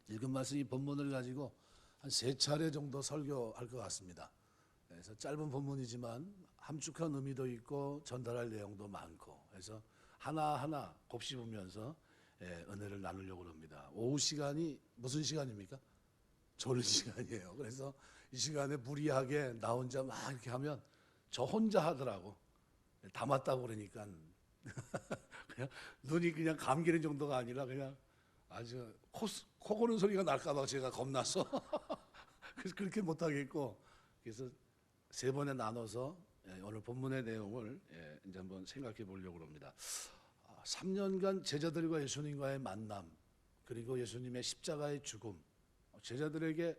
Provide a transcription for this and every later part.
읽은 말씀 이 본문을 가지고 한 3차례 정도 설교할 것 같습니다. 그래서 짧은 본문이지만 함축한 의미도 있고 전달할 내용도 많고, 그래서 하나하나 곱씹으면서 은혜를 나누려고 합니다. 오후 시간이 무슨 시간입니까? 졸은 시간이에요. 그래서 이 시간에 무리하게 나 혼자 막 이렇게 하면 저 혼자 하더라고. 다 맞다고 그러니까 그냥 눈이 그냥 감기는 정도가 아니라 그냥 아주 코 고는 소리가 날까봐 제가 겁나서 그래서 그렇게 못하겠고, 그래서 3번에 나눠서 오늘 본문의 내용을 이제 한번 생각해 보려고 합니다. 3년간 제자들과 예수님과의 만남, 그리고 예수님의 십자가의 죽음, 제자들에게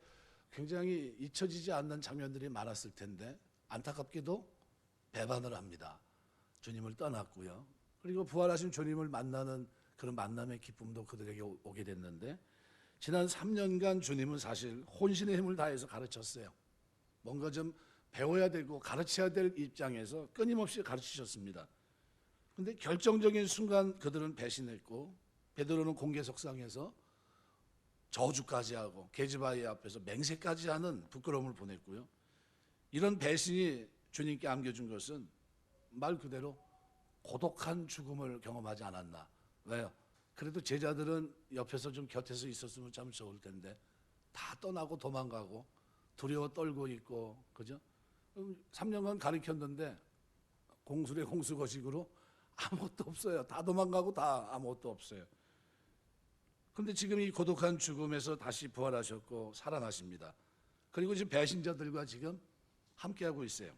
굉장히 잊혀지지 않는 장면들이 많았을 텐데 안타깝게도 배반을 합니다. 주님을 떠났고요. 그리고 부활하신 주님을 만나는 그런 만남의 기쁨도 그들에게 오게 됐는데, 지난 3년간 주님은 사실 혼신의 힘을 다해서 가르쳤어요. 뭔가 좀 배워야 되고 가르쳐야 될 입장에서 끊임없이 가르치셨습니다. 그런데 결정적인 순간 그들은 배신했고, 베드로는 공개석상에서 저주까지 하고 계집아이 앞에서 맹세까지 하는 부끄러움을 보냈고요. 이런 배신이 주님께 안겨준 것은 말 그대로 고독한 죽음을 경험하지 않았나. 왜요? 그래도 제자들은 옆에서 좀 곁에서 있었으면 참 좋을 텐데 다 떠나고 도망가고 두려워 떨고 있고, 그죠? 3년간 가르쳤는데 공술의 공수거식으로 아무것도 없어요. 다 도망가고 다 아무것도 없어요. 그런데 지금 이 고독한 죽음에서 다시 부활하셨고 살아나십니다. 그리고 지금 배신자들과 지금 함께하고 있어요.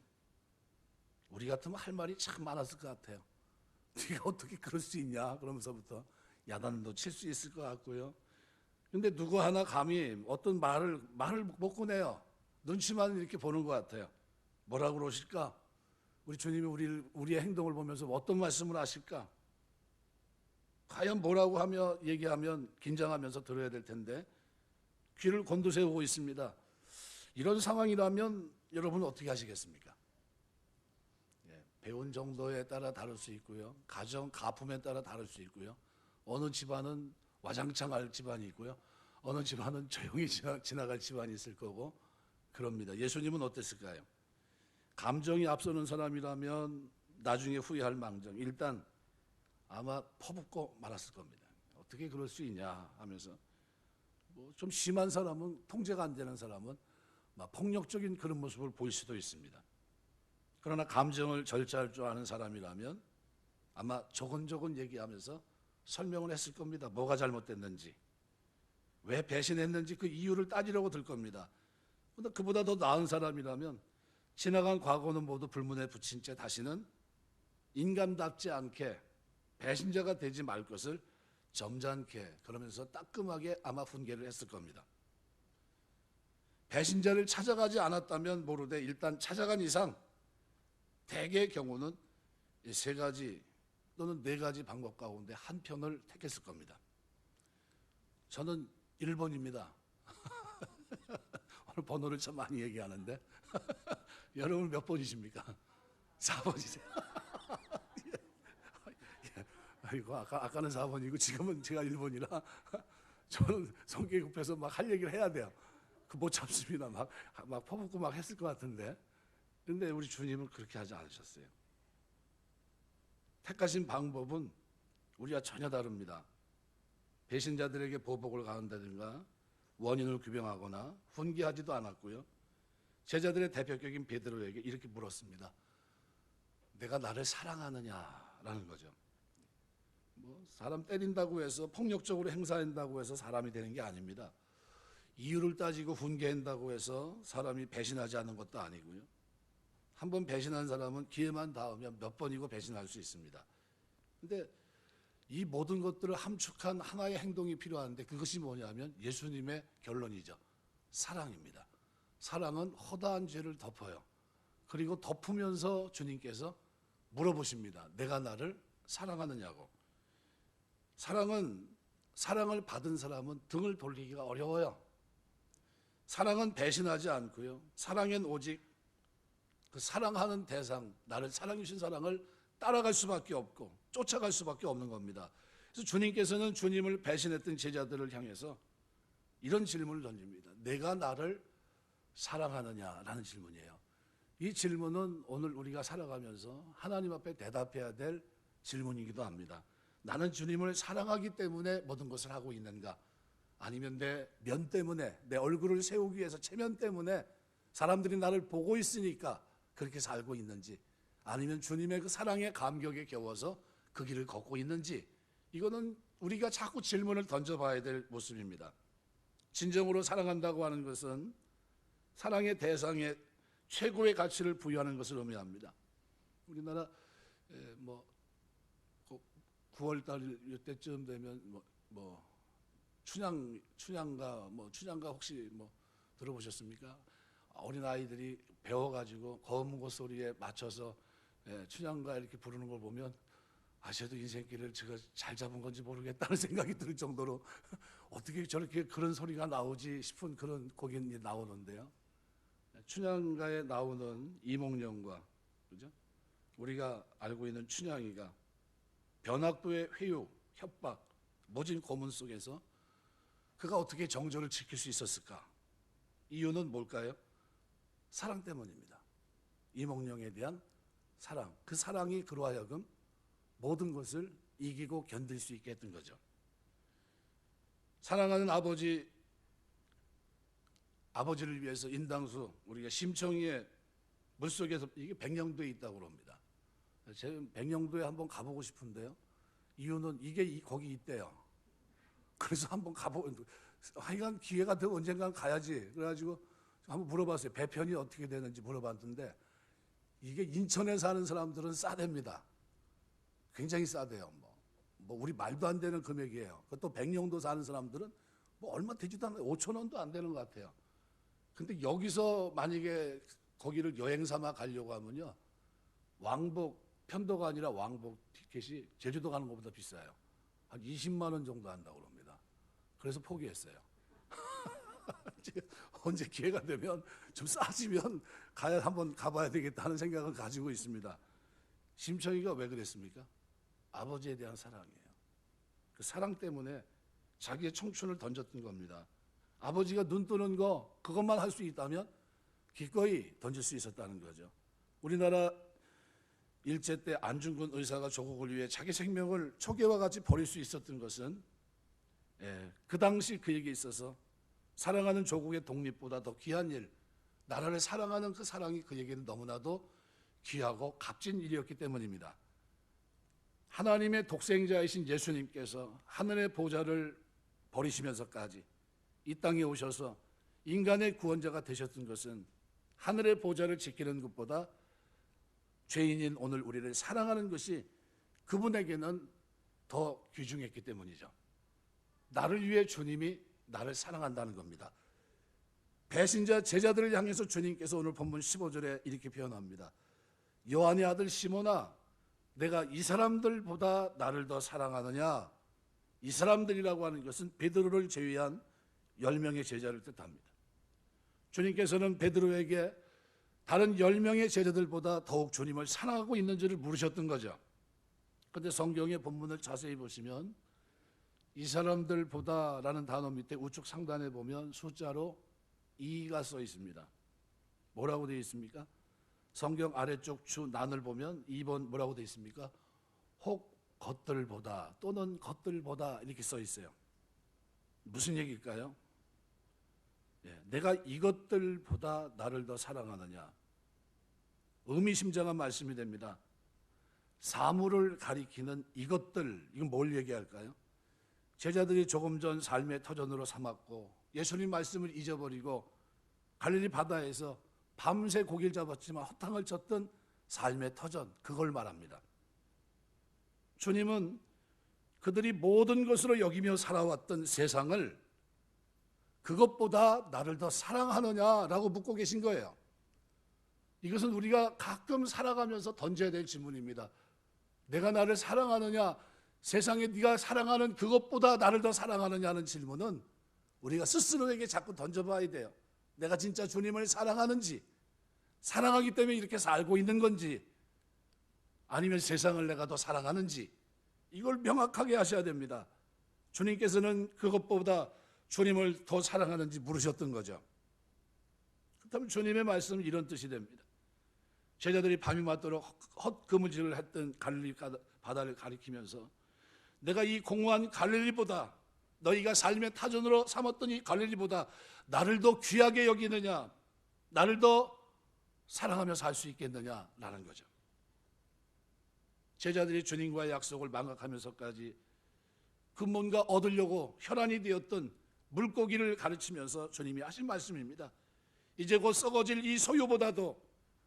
우리 같으면 할 말이 참 많았을 것 같아요. 네가 어떻게 그럴 수 있냐 그러면서부터 야단도 칠 수 있을 것 같고요. 근데 누구 하나 감히 어떤 말을 못 꺼내요. 눈치만 이렇게 보는 것 같아요. 뭐라고 그러실까? 우리 주님이 우리의 행동을 보면서 어떤 말씀을 하실까? 과연 뭐라고 하며 얘기하면 긴장하면서 들어야 될 텐데 귀를 곤두세우고 있습니다. 이런 상황이라면 여러분 어떻게 하시겠습니까? 배운 정도에 따라 다를 수 있고요. 가정, 가품에 따라 다를 수 있고요. 어느 집안은 와장창할 집안이 있고요. 어느 집안은 조용히 지나갈 집안이 있을 거고 그럽니다. 예수님은 어땠을까요? 감정이 앞서는 사람이라면 나중에 후회할 망정. 일단 아마 퍼붓고 말았을 겁니다. 어떻게 그럴 수 있냐 하면서. 좀 심한 사람은, 통제가 안 되는 사람은 막 폭력적인 그런 모습을 보일 수도 있습니다. 그러나 감정을 절제할 줄 아는 사람이라면 아마 조곤조곤 얘기하면서 설명을 했을 겁니다. 뭐가 잘못됐는지, 왜 배신했는지 그 이유를 따지려고 들 겁니다. 그런데 그보다 더 나은 사람이라면 지나간 과거는 모두 불문에 붙인 채 다시는 인간답지 않게 배신자가 되지 말 것을 점잖게, 그러면서 따끔하게 아마 훈계를 했을 겁니다. 배신자를 찾아가지 않았다면 모르되 일단 찾아간 이상 대개의 경우는 이 3가지 또는 4가지 방법 가운데 한 편을 택했을 겁니다. 저는 1번입니다. 오늘 번호를 참 많이 얘기하는데 여러분 몇 번이십니까? 4번이세요. 아이고, 아까는 4번이고 지금은 제가 1번이라 저는 성격이 급해서 막 할 얘기를 해야 돼요. 못 참습니다. 막 퍼붓고 막 했을 것 같은데. 그런데 우리 주님은 그렇게 하지 않으셨어요. 택하신 방법은 우리와 전혀 다릅니다. 배신자들에게 보복을 가한다든가 원인을 규명하거나 훈계하지도 않았고요. 제자들의 대표격인 베드로에게 이렇게 물었습니다. 내가 나를 사랑하느냐라는 거죠. 사람 때린다고 해서, 폭력적으로 행사한다고 해서 사람이 되는 게 아닙니다. 이유를 따지고 훈계한다고 해서 사람이 배신하지 않는 것도 아니고요. 한번 배신한 사람은 기회만 닿으면 몇 번이고 배신할 수 있습니다. 그런데 이 모든 것들을 함축한 하나의 행동이 필요한데 그것이 뭐냐면 예수님의 결론이죠. 사랑입니다. 사랑은 허다한 죄를 덮어요. 그리고 덮으면서 주님께서 물어보십니다. 내가 나를 사랑하느냐고. 사랑을 받은 사람은 등을 돌리기가 어려워요. 사랑은 배신하지 않고요. 사랑엔 오직 그 사랑하는 대상, 나를 사랑해 주신 사랑을 따라갈 수밖에 없고 쫓아갈 수밖에 없는 겁니다. 그래서 주님께서는 주님을 배신했던 제자들을 향해서 이런 질문을 던집니다. 내가 나를 사랑하느냐라는 질문이에요. 이 질문은 오늘 우리가 살아가면서 하나님 앞에 대답해야 될 질문이기도 합니다. 나는 주님을 사랑하기 때문에 모든 것을 하고 있는가? 아니면 내 면 때문에, 내 얼굴을 세우기 위해서 체면 때문에 사람들이 나를 보고 있으니까 그렇게 살고 있는지, 아니면 주님의 그 사랑의 감격에 겨워서 그 길을 걷고 있는지, 이거는 우리가 자꾸 질문을 던져봐야 될 모습입니다. 진정으로 사랑한다고 하는 것은 사랑의 대상에 최고의 가치를 부여하는 것을 의미합니다. 우리나라 9월 달 이때쯤 되면 춘향가 혹시 들어보셨습니까? 어린 아이들이 배워가지고 거음고 소리에 맞춰서 춘향가 이렇게 부르는 걸 보면 쟤도 인생길을 제가 잘 잡은 건지 모르겠다는 생각이 들 정도로 어떻게 저렇게 그런 소리가 나오지 싶은 그런 곡이 나오는데요. 춘향가에 나오는 이몽룡과, 그죠? 우리가 알고 있는 춘향이가 변학도의 회유, 협박, 모진 고문 속에서 그가 어떻게 정조를 지킬 수 있었을까? 이유는 뭘까요? 사랑 때문입니다. 이몽룡에 대한 사랑, 그 사랑이 그로 하여금 모든 것을 이기고 견딜 수 있게 했던 거죠. 사랑하는 아버지를 위해서 인당수, 우리가 심청이의 물속에서, 이게 백령도에 있다고 합니다. 제가 백령도에 한번 가보고 싶은데요. 이유는 이게 거기 있대요. 그래서 한번 하여간 기회가 되고 언젠간 가야지. 그래가지고 한번 물어봤어요. 배편이 어떻게 되는지 물어봤는데, 이게 인천에 사는 사람들은 싸답니다. 굉장히 싸대요. 우리 말도 안 되는 금액이에요. 그것도 백령도 사는 사람들은 얼마 되지도 않아요. 5천 원도 안 되는 것 같아요. 근데 여기서 만약에 거기를 여행 삼아 가려고 하면요, 왕복, 편도가 아니라 왕복 티켓이 제주도 가는 것보다 비싸요. 한 20만 원 정도 한다고 합니다. 그래서 포기했어요. 언제 기회가 되면 좀 싸지면 한번 가봐야 되겠다 하는 생각을 가지고 있습니다. 심청이가 왜 그랬습니까? 아버지에 대한 사랑이에요. 그 사랑 때문에 자기의 청춘을 던졌던 겁니다. 아버지가 눈 뜨는 거 그것만 할 수 있다면 기꺼이 던질 수 있었다는 거죠. 우리나라 일제 때 안중근 의사가 조국을 위해 자기 생명을 초계와 같이 버릴 수 있었던 것은 그 당시 그에게 있어서 사랑하는 조국의 독립보다 더 귀한 일, 나라를 사랑하는 그 사랑이 그에게는 너무나도 귀하고 값진 일이었기 때문입니다. 하나님의 독생자이신 예수님께서 하늘의 보좌를 버리시면서까지 이 땅에 오셔서 인간의 구원자가 되셨던 것은 하늘의 보좌를 지키는 것보다 죄인인 오늘 우리를 사랑하는 것이 그분에게는 더 귀중했기 때문이죠. 나를 위해 주님이 나를 사랑한다는 겁니다. 배신자 제자들을 향해서 주님께서 오늘 본문 15절에 이렇게 표현합니다. 요한의 아들 시몬아, 내가 이 사람들보다 나를 더 사랑하느냐? 이 사람들이라고 하는 것은 베드로를 제외한 10명의 제자를 뜻합니다. 주님께서는 베드로에게 다른 10명의 제자들보다 더욱 주님을 사랑하고 있는지를 물으셨던 거죠. 그런데 성경의 본문을 자세히 보시면 이 사람들보다라는 단어 밑에 우측 상단에 보면 숫자로 2가 써 있습니다. 뭐라고 되어 있습니까? 성경 아래쪽 난을 보면 2번 뭐라고 되어 있습니까? 혹 것들보다 또는 것들보다 이렇게 써 있어요. 무슨 얘기일까요? 내가 이것들보다 나를 더 사랑하느냐? 의미심장한 말씀이 됩니다. 사물을 가리키는 이것들, 이건 뭘 얘기할까요? 제자들이 조금 전 삶의 터전으로 삼았고 예수님 말씀을 잊어버리고 갈릴리 바다에서 밤새 고기를 잡았지만 허탕을 쳤던 삶의 터전, 그걸 말합니다. 주님은 그들이 모든 것으로 여기며 살아왔던 세상을 그것보다 나를 더 사랑하느냐라고 묻고 계신 거예요. 이것은 우리가 가끔 살아가면서 던져야 될 질문입니다. 내가 나를 사랑하느냐, 세상에 네가 사랑하는 그것보다 나를 더 사랑하느냐는 질문은 우리가 스스로에게 자꾸 던져봐야 돼요. 내가 진짜 주님을 사랑하는지, 사랑하기 때문에 이렇게 살고 있는 건지, 아니면 세상을 내가 더 사랑하는지, 이걸 명확하게 하셔야 됩니다. 주님께서는 그것보다 주님을 더 사랑하는지 물으셨던 거죠. 그렇다면 주님의 말씀은 이런 뜻이 됩니다. 제자들이 밤이 맞도록 헛그물질을 했던 갈릴리 바다를 가리키면서 내가 이 공허한 갈릴리보다, 너희가 삶의 타전으로 삼았던 이 갈릴리보다 나를 더 귀하게 여기느냐, 나를 더 사랑하며 살 수 있겠느냐라는 거죠. 제자들이 주님과의 약속을 망각하면서까지 그 뭔가 얻으려고 혈안이 되었던 물고기를 가르치면서 주님이 하신 말씀입니다. 이제 곧 썩어질 이 소유보다도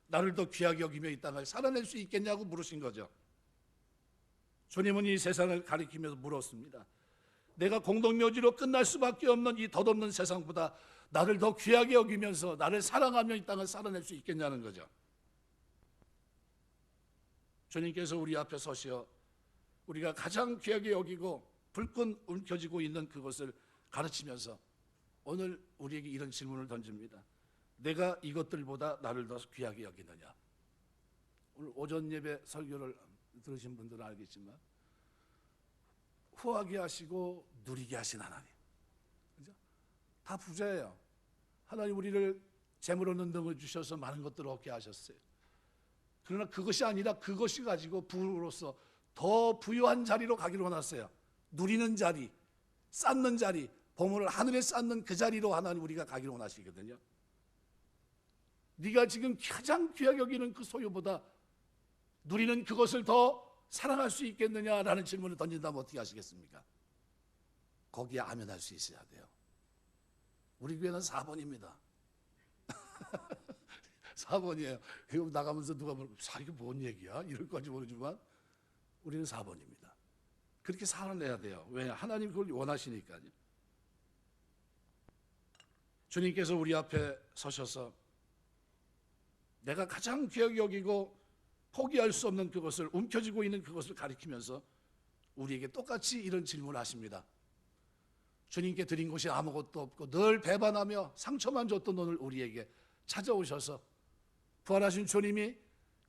나를 더 귀하게 여기며 이 땅을 살아낼 수 있겠냐고 물으신 거죠. 주님은 이 세상을 가리키면서 물었습니다. 내가 공동묘지로 끝날 수밖에 없는 이 덧없는 세상보다 나를 더 귀하게 여기면서 나를 사랑하며 이 땅을 살아낼 수 있겠냐는 거죠. 주님께서 우리 앞에 서시어 우리가 가장 귀하게 여기고 불끈 움켜쥐고 있는 그것을 가르치면서 오늘 우리에게 이런 질문을 던집니다. 내가 이것들보다 나를 더 귀하게 여기느냐? 오늘 오전 예배 설교를 들으신 분들은 알겠지만 후하게 하시고 누리게 하신 하나님, 그죠? 다 부자예요. 하나님 우리를 재물 얻는 등을 주셔서 많은 것들을 얻게 하셨어요. 그러나 그것이 아니라 그것이 가지고 부로서 더 부유한 자리로 가기로 원하세요. 누리는 자리, 쌓는 자리, 보물을 하늘에 쌓는 그 자리로 하나님 우리가 가기로 원하시거든요. 네가 지금 가장 귀하게 여기는 그 소유보다 누리는 그것을 더 사랑할 수 있겠느냐라는 질문을 던진다면 어떻게 하시겠습니까? 거기에 아멘할 수 있어야 돼요. 우리 교회는 4번입니다. 4번이에요. 그리고 나가면서 누가 물으면 이게 뭔 얘기야? 이럴 건지 모르지만 우리는 4번입니다. 그렇게 살아내야 돼요. 왜? 하나님 그걸 원하시니까요. 주님께서 우리 앞에 서셔서 내가 가장 귀하게 여기고 포기할 수 없는 그것을, 움켜쥐고 있는 그것을 가리키면서 우리에게 똑같이 이런 질문을 하십니다. 주님께 드린 것이 아무것도 없고 늘 배반하며 상처만 줬던 오늘 우리에게 찾아오셔서 부활하신 주님이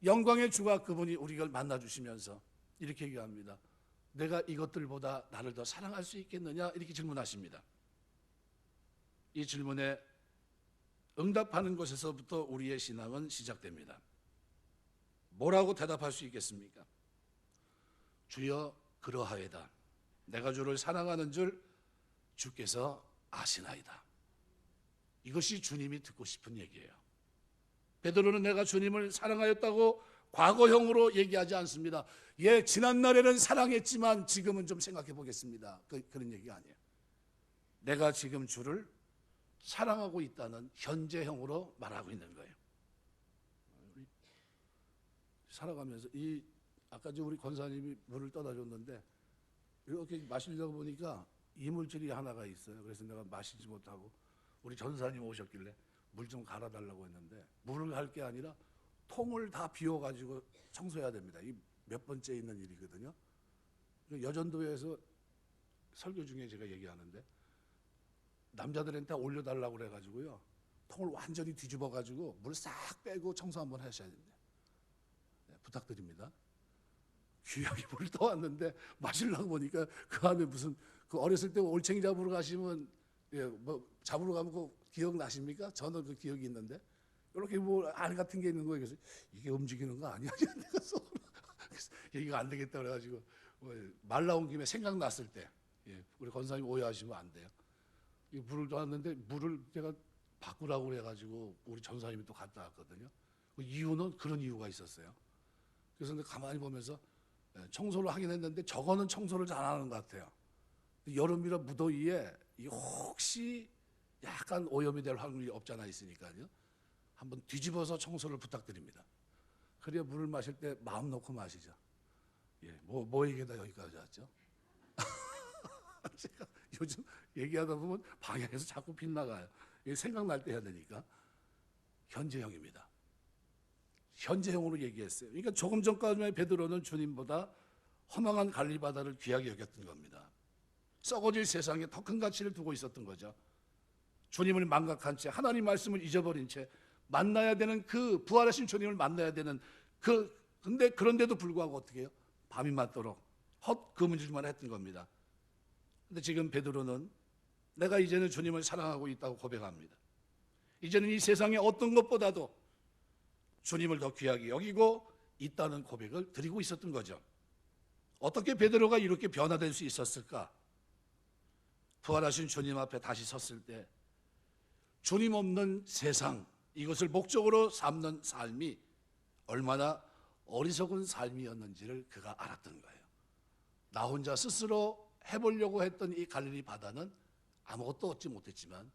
영광의 주가 그분이 우리를 만나주시면서 이렇게 얘기합니다. 내가 이것들보다 나를 더 사랑할 수 있겠느냐? 이렇게 질문하십니다. 이 질문에 응답하는 것에서부터 우리의 신앙은 시작됩니다. 뭐라고 대답할 수 있겠습니까? 주여 그러하이다. 내가 주를 사랑하는 줄 주께서 아시나이다. 이것이 주님이 듣고 싶은 얘기예요. 베드로는 내가 주님을 사랑하였다고 과거형으로 얘기하지 않습니다. 예, 지난날에는 사랑했지만 지금은 좀 생각해 보겠습니다. 그런 얘기가 아니에요. 내가 지금 주를 사랑하고 있다는 현재형으로 말하고 있는 거예요. 살아가면서 아까 우리 권사님이 물을 떠다 줬는데 이렇게 마시려고 보니까 이물질이 하나가 있어요. 그래서 내가 마시지 못하고 우리 전사님 오셨길래 물 좀 갈아달라고 했는데 물을 할 게 아니라 통을 다 비워가지고 청소해야 됩니다. 이 몇 번째 있는 일이거든요. 여전도에서 설교 중에 제가 얘기하는데 남자들한테 올려달라고 그래가지고요. 통을 완전히 뒤집어가지고 물 싹 빼고 청소 한번 하셔야 됩니다. 네, 부탁드립니다. 귀하게 물을 떠왔는데 마시려고 보니까 그 안에 무슨 그 어렸을 때 올챙이 잡으러 가시면 뭐 잡으러 가면 그 기억 나십니까? 저는 그 기억이 있는데 이렇게 뭐 알 같은 게 있는 거예요. 그래서 이게 움직이는 거 아니야? 내가 속으로 이거 안 되겠다 그래가지고 말 나온 김에 생각났을 때 우리 권사님 오해하시면 안 돼요. 물을 떠왔는데 물을 제가 바꾸라고 그래가지고 우리 전사님이 또 갔다 왔거든요. 그 이유는 그런 이유가 있었어요. 그래서 가만히 보면서 청소를 하긴 했는데 저거는 청소를 잘하는 것 같아요. 여름이라 무더위에 혹시 약간 오염이 될 확률이 없잖아 있으니까요. 한번 뒤집어서 청소를 부탁드립니다. 그래야 물을 마실 때 마음 놓고 마시죠. 뭐 얘기다 여기까지 왔죠? 제가 요즘 얘기하다 보면 방향에서 자꾸 빗나가요. 생각날 때 해야 되니까. 현재형입니다. 현재형으로 얘기했어요. 그러니까 조금 전까지만 베드로는 주님보다 허망한 갈릴리 바다를 귀하게 여겼던 겁니다. 썩어질 세상에 더 큰 가치를 두고 있었던 거죠. 주님을 망각한 채 하나님 말씀을 잊어버린 채 만나야 되는 그 부활하신 주님을 만나야 되는 근데 그런데도 불구하고 어떻게 해요? 밤이 맞도록 헛그물질만 했던 겁니다. 근데 지금 베드로는 내가 이제는 주님을 사랑하고 있다고 고백합니다. 이제는 이 세상의 어떤 것보다도 주님을 더 귀하게 여기고 있다는 고백을 드리고 있었던 거죠. 어떻게 베드로가 이렇게 변화될 수 있었을까? 부활하신 주님 앞에 다시 섰을 때 주님 없는 세상, 이것을 목적으로 삼는 삶이 얼마나 어리석은 삶이었는지를 그가 알았던 거예요. 나 혼자 스스로 해보려고 했던 이 갈릴리 바다는 아무것도 얻지 못했지만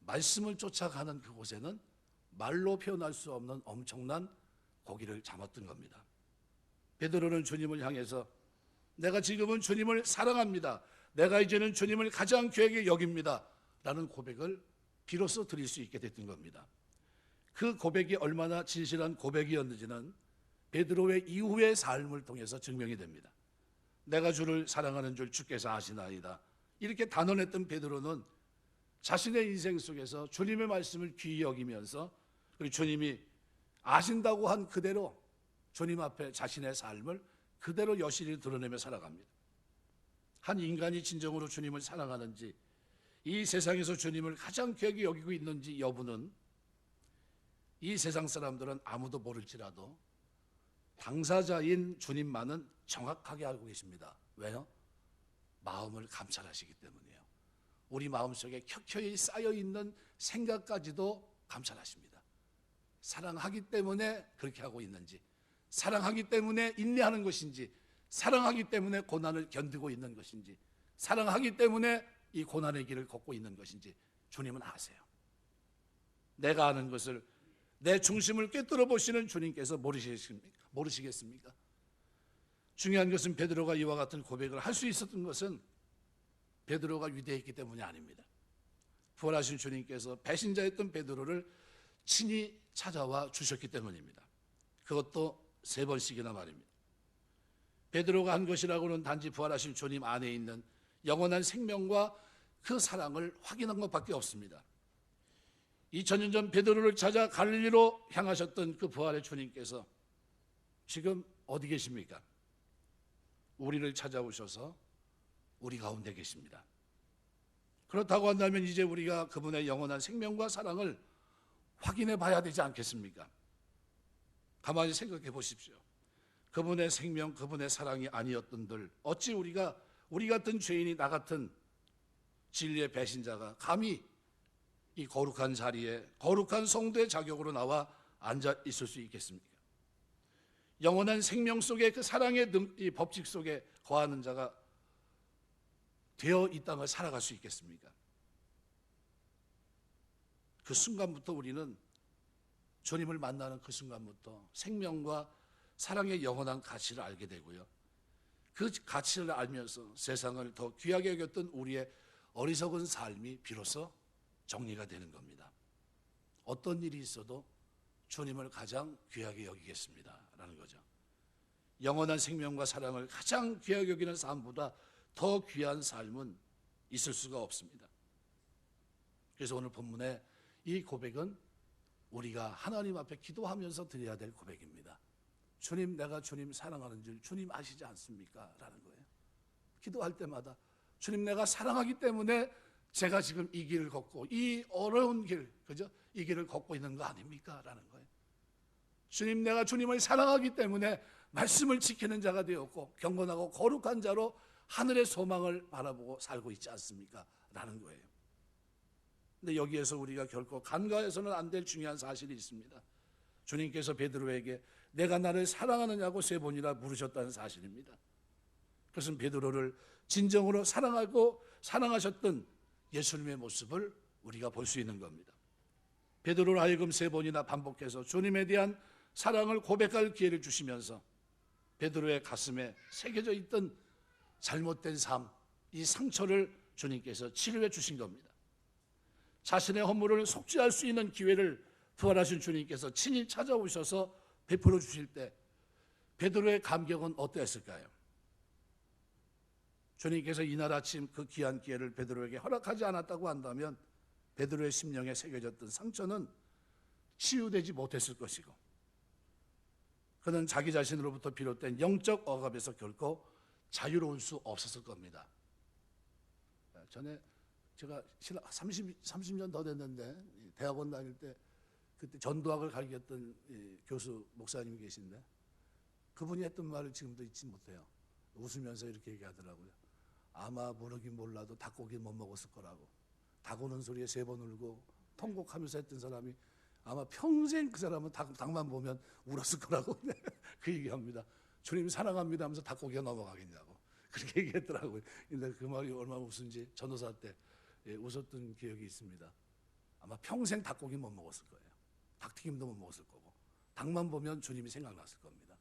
말씀을 쫓아가는 그곳에는 말로 표현할 수 없는 엄청난 고기를 잡았던 겁니다. 베드로는 주님을 향해서 내가 지금은 주님을 사랑합니다. 내가 이제는 주님을 가장 귀하게 여깁니다. 라는 고백을 비로소 드릴 수 있게 됐던 겁니다. 그 고백이 얼마나 진실한 고백이었는지는 베드로의 이후의 삶을 통해서 증명이 됩니다. 내가 주를 사랑하는 줄 주께서 아시나이다. 이렇게 단언했던 베드로는 자신의 인생 속에서 주님의 말씀을 귀히 여기면서 그리고 주님이 아신다고 한 그대로 주님 앞에 자신의 삶을 그대로 여실히 드러내며 살아갑니다. 한 인간이 진정으로 주님을 사랑하는지, 이 세상에서 주님을 가장 귀하게 여기고 있는지 여부는 이 세상 사람들은 아무도 모를지라도 당사자인 주님만은 정확하게 알고 계십니다. 왜요? 마음을 감찰하시기 때문이에요. 우리 마음속에 켜켜이 쌓여있는 생각까지도 감찰하십니다. 사랑하기 때문에 그렇게 하고 있는지, 사랑하기 때문에 인내하는 것인지, 사랑하기 때문에 고난을 견디고 있는 것인지, 사랑하기 때문에 이 고난의 길을 걷고 있는 것인지 주님은 아세요. 내가 아는 것을 내 중심을 꿰뚫어 보시는 주님께서 모르시겠습니까? 중요한 것은 베드로가 이와 같은 고백을 할 수 있었던 것은 베드로가 위대했기 때문이 아닙니다. 부활하신 주님께서 배신자였던 베드로를 친히 찾아와 주셨기 때문입니다. 그것도 3번씩이나 말입니다. 베드로가 한 것이라고는 단지 부활하신 주님 안에 있는 영원한 생명과 그 사랑을 확인한 것밖에 없습니다. 2000년 전 베드로를 찾아 갈릴리로 향하셨던 그 부활의 주님께서 지금 어디 계십니까? 우리를 찾아오셔서 우리 가운데 계십니다. 그렇다고 한다면 이제 우리가 그분의 영원한 생명과 사랑을 확인해 봐야 되지 않겠습니까? 가만히 생각해 보십시오. 그분의 생명, 그분의 사랑이 아니었던들 어찌 우리 같은 죄인이, 나 같은 진리의 배신자가 감히 이 거룩한 자리에, 거룩한 성도의 자격으로 나와 앉아 있을 수 있겠습니까? 영원한 생명 속에 그 사랑의 이 법칙 속에 거하는 자가 되어 이 땅을 살아갈 수 있겠습니까? 그 순간부터 우리는, 주님을 만나는 그 순간부터 생명과 사랑의 영원한 가치를 알게 되고요, 그 가치를 알면서 세상을 더 귀하게 여겼던 우리의 어리석은 삶이 비로소 정리가 되는 겁니다. 어떤 일이 있어도 주님을 가장 귀하게 여기겠습니다 라는 거죠. 영원한 생명과 사랑을 가장 귀하게 여기는 삶보다 더 귀한 삶은 있을 수가 없습니다. 그래서 오늘 본문의 이 고백은 우리가 하나님 앞에 기도하면서 드려야 될 고백입니다. 주님, 내가 주님 사랑하는 줄 주님 아시지 않습니까? 라는 거예요. 기도할 때마다 주님, 내가 사랑하기 때문에 제가 지금 이 길을 걷고, 이 어려운 길, 그죠? 이 길을 걷고 있는 거 아닙니까? 라는 거예요. 주님, 내가 주님을 사랑하기 때문에 말씀을 지키는 자가 되었고 경건하고 거룩한 자로 하늘의 소망을 바라보고 살고 있지 않습니까? 라는 거예요. 근데 여기에서 우리가 결코 간과해서는 안 될 중요한 사실이 있습니다. 주님께서 베드로에게 내가 나를 사랑하느냐고 3번이나 물으셨다는 사실입니다. 그것은 베드로를 진정으로 사랑하고 사랑하셨던 예수님의 모습을 우리가 볼 수 있는 겁니다. 베드로를 하여금 3번이나 반복해서 주님에 대한 사랑을 고백할 기회를 주시면서 베드로의 가슴에 새겨져 있던 잘못된 삶, 이 상처를 주님께서 치료해 주신 겁니다. 자신의 허물을 속죄할 수 있는 기회를 부활하신 주님께서 친히 찾아오셔서 베풀어 주실 때 베드로의 감격은 어떠했을까요? 주님께서 이날 아침 그 귀한 기회를 베드로에게 허락하지 않았다고 한다면 베드로의 심령에 새겨졌던 상처는 치유되지 못했을 것이고, 그는 자기 자신으로부터 비롯된 영적 억압에서 결코 자유로울 수 없었을 겁니다. 전에 제가 30년 더 됐는데 대학원 다닐 때 그때 전도학을 가르쳤던 교수 목사님이 계신데 그분이 했던 말을 지금도 잊지 못해요. 웃으면서 이렇게 얘기하더라고요. 아마 모르긴 몰라도 닭고기 못 먹었을 거라고. 닭 우는 소리에 3번 울고 통곡하면서 했던 사람이 아마 평생 그 사람은 닭만 보면 울었을 거라고 그 얘기합니다. 주님 사랑합니다 하면서 닭고기가 넘어가겠냐고 그렇게 얘기했더라고요. 근데 그 말이 얼마나 웃은지 전도사 때 웃었던 기억이 있습니다. 아마 평생 닭고기 못 먹었을 거예요. 닭튀김도 못 먹었을 거고 닭만 보면 주님이 생각났을 겁니다.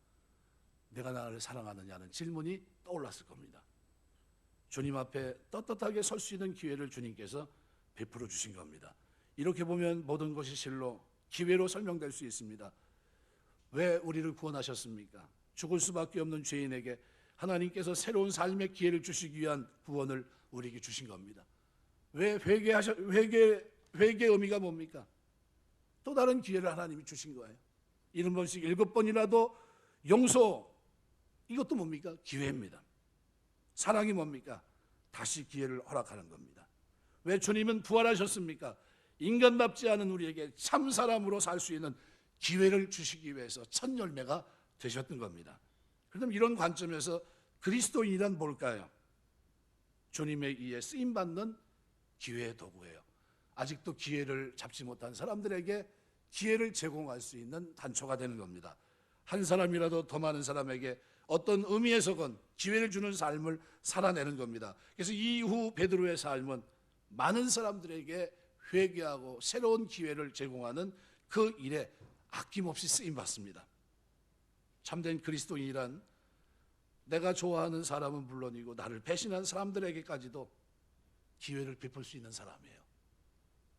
내가 나를 사랑하느냐는 질문이 떠올랐을 겁니다. 주님 앞에 떳떳하게 설 수 있는 기회를 주님께서 베풀어 주신 겁니다. 이렇게 보면 모든 것이 실로 기회로 설명될 수 있습니다. 왜 우리를 구원하셨습니까? 죽을 수밖에 없는 죄인에게 하나님께서 새로운 삶의 기회를 주시기 위한 구원을 우리에게 주신 겁니다. 왜 회개의 의미가 뭡니까? 또 다른 기회를 하나님이 주신 거예요. 7번씩 7번이라도 용서, 이것도 뭡니까? 기회입니다. 사랑이 뭡니까? 다시 기회를 허락하는 겁니다. 왜 주님은 부활하셨습니까? 인간답지 않은 우리에게 참 사람으로 살 수 있는 기회를 주시기 위해서 첫 열매가 되셨던 겁니다. 그럼 이런 관점에서 그리스도인이란 뭘까요? 주님에 의해 쓰임받는 기회의 도구예요. 아직도 기회를 잡지 못한 사람들에게 기회를 제공할 수 있는 단초가 되는 겁니다. 한 사람이라도 더 많은 사람에게 어떤 의미에서건 기회를 주는 삶을 살아내는 겁니다. 그래서 이후 베드로의 삶은 많은 사람들에게 회개하고 새로운 기회를 제공하는 그 일에 아낌없이 쓰임받습니다. 참된 그리스도인이란 내가 좋아하는 사람은 물론이고 나를 배신한 사람들에게까지도 기회를 베풀 수 있는 사람이에요.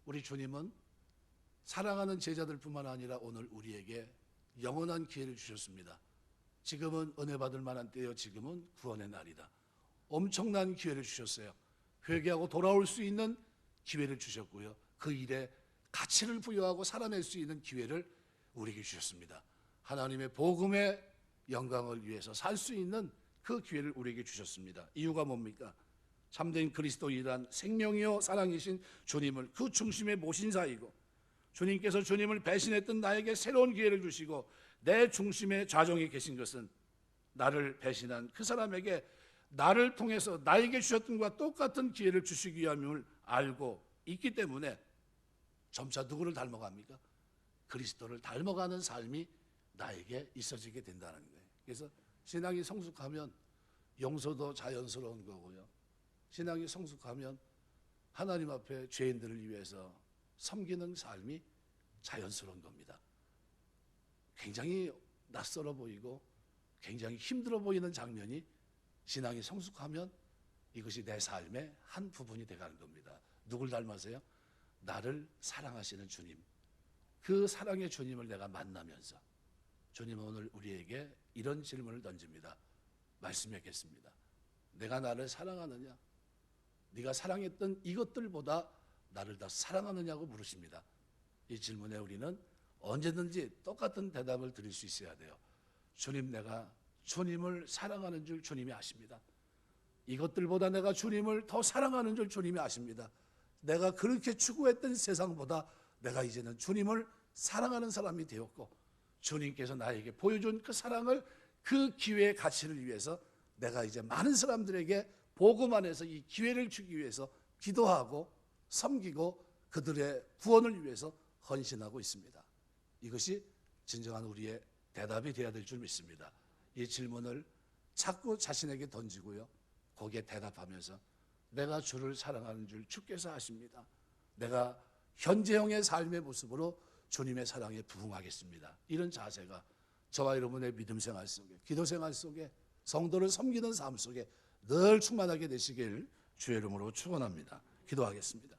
우리 주님은 사랑하는 제자들뿐만 아니라 오늘 우리에게 영원한 기회를 주셨습니다. 지금은 은혜 받을 만한 때요, 지금은 구원의 날이다. 엄청난 기회를 주셨어요. 회개하고 돌아올 수 있는 기회를 주셨고요, 그 일에 가치를 부여하고 살아낼 수 있는 기회를 우리에게 주셨습니다. 하나님의 복음의 영광을 위해서 살 수 있는 그 기회를 우리에게 주셨습니다. 이유가 뭡니까? 참된 그리스도인이란 생명이요 사랑이신 주님을 그 중심에 모신 자이고, 주님께서 주님을 배신했던 나에게 새로운 기회를 주시고 내 중심에 좌정에 계신 것은 나를 배신한 그 사람에게 나를 통해서 나에게 주셨던 것과 똑같은 기회를 주시기 위함을 알고 있기 때문에 점차 누구를 닮아갑니까? 그리스도를 닮아가는 삶이 나에게 있어지게 된다는 거예요. 그래서 신앙이 성숙하면 용서도 자연스러운 거고요, 신앙이 성숙하면 하나님 앞에 죄인들을 위해서 섬기는 삶이 자연스러운 겁니다. 굉장히 낯설어 보이고 굉장히 힘들어 보이는 장면이 신앙이 성숙하면 이것이 내 삶의 한 부분이 되어가는 겁니다. 누굴 닮아서요? 나를 사랑하시는 주님, 그 사랑의 주님을 내가 만나면서 주님은 오늘 우리에게 이런 질문을 던집니다. 말씀하겠습니다. 내가 나를 사랑하느냐? 네가 사랑했던 이것들보다 나를 더 사랑하느냐고 물으십니다. 이 질문에 우리는 언제든지 똑같은 대답을 드릴 수 있어야 돼요. 주님, 내가 주님을 사랑하는 줄 주님이 아십니다. 이것들보다 내가 주님을 더 사랑하는 줄 주님이 아십니다. 내가 그렇게 추구했던 세상보다 내가 이제는 주님을 사랑하는 사람이 되었고, 주님께서 나에게 보여준 그 사랑을, 그 기회의 가치를 위해서 내가 이제 많은 사람들에게 복음 안에서 이 기회를 주기 위해서 기도하고 섬기고 그들의 구원을 위해서 헌신하고 있습니다. 이것이 진정한 우리의 대답이 되어야 될 줄 믿습니다. 이 질문을 자꾸 자신에게 던지고요, 거기에 대답하면서 내가 주를 사랑하는 줄 주께서 아십니다. 내가 현재형의 삶의 모습으로 주님의 사랑에 부응하겠습니다. 이런 자세가 저와 여러분의 믿음 생활 속에, 기도 생활 속에, 성도를 섬기는 삶 속에 늘 충만하게 되시길 주의 이름으로 축원합니다. 기도하겠습니다.